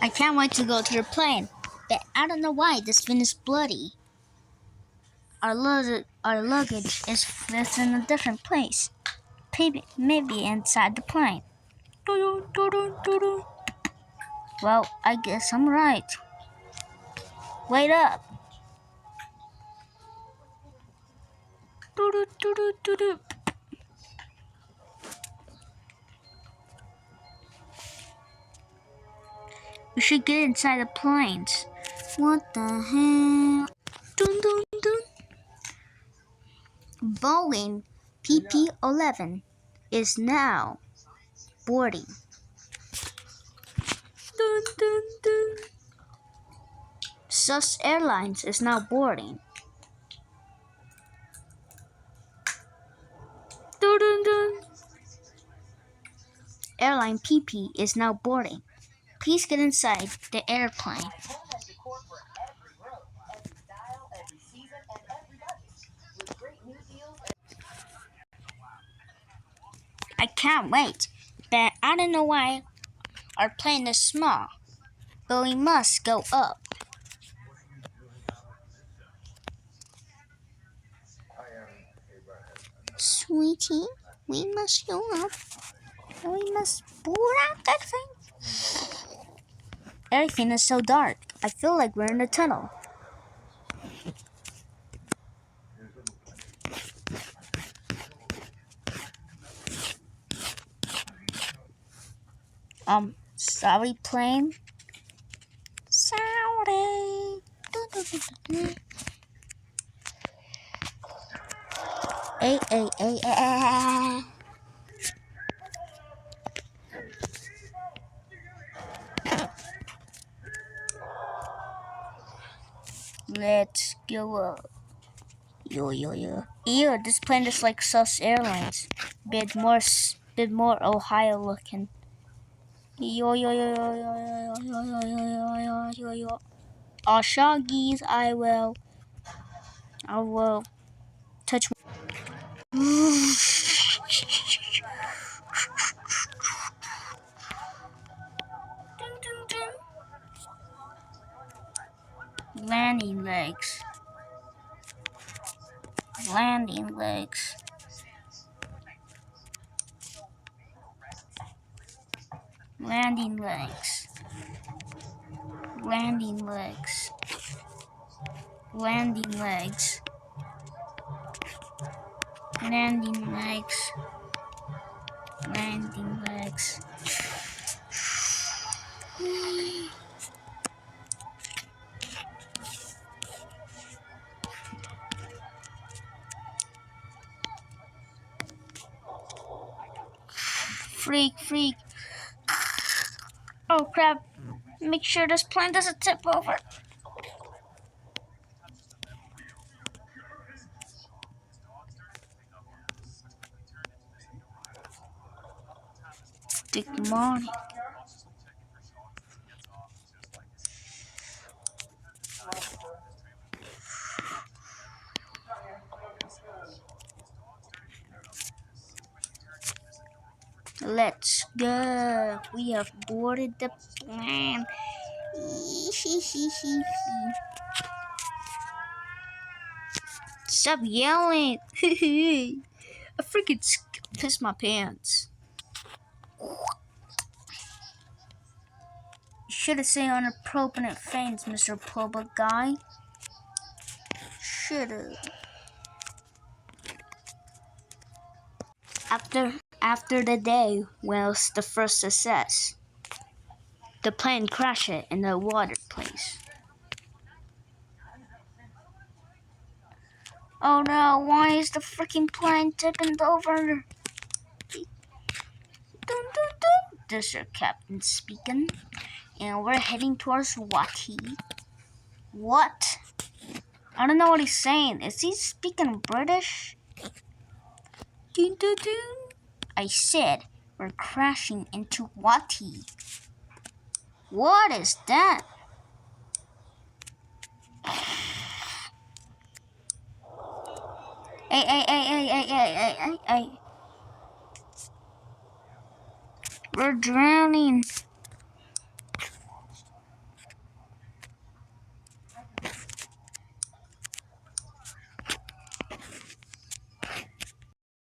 I can't wait to go to the plane, but I don't know why this fin is bloody. Our luggage is in a different place. Maybe inside the plane. Well, I guess I'm right. Wait up. We should get inside the planes. What the hell? Dun, dun, dun. Boeing PP-11 is now boarding. Dun, dun, dun. SUS Airlines is now boarding. Dun, dun, dun. Airline PP is now boarding. Please get inside the airplane. I can't wait, but I don't know why our plane is small, but we must go up. Sweetie, we must go up. We must board out that thing. Everything is so dark. I feel like we're in a tunnel. Sorry, plane. Sorry. Hey. Let's go up. Yo. Ew, this plane is like SUS Airlines. Bit more Ohio looking. Yo. Oh, Shoggies, I will touch. Landing legs. Landing legs. Landing legs. Landing legs. Landing legs. Landing legs. Landing legs. Freak. Oh crap. Make sure this plane doesn't tip over. Good morning. Let's go. We have boarded the plane. Stop yelling. I freaking pissed my pants. You should have said on a proponent fans, Mr. Public Guy. Should have. After the day was the first success. The plane crashed in the water place. Oh no, why is the freaking plane tipping over? This is your captain speaking. And we're heading towards Wati. What? I don't know what he's saying. Is he speaking British? I said we're crashing into Wati. What is that? Hey. We're drowning.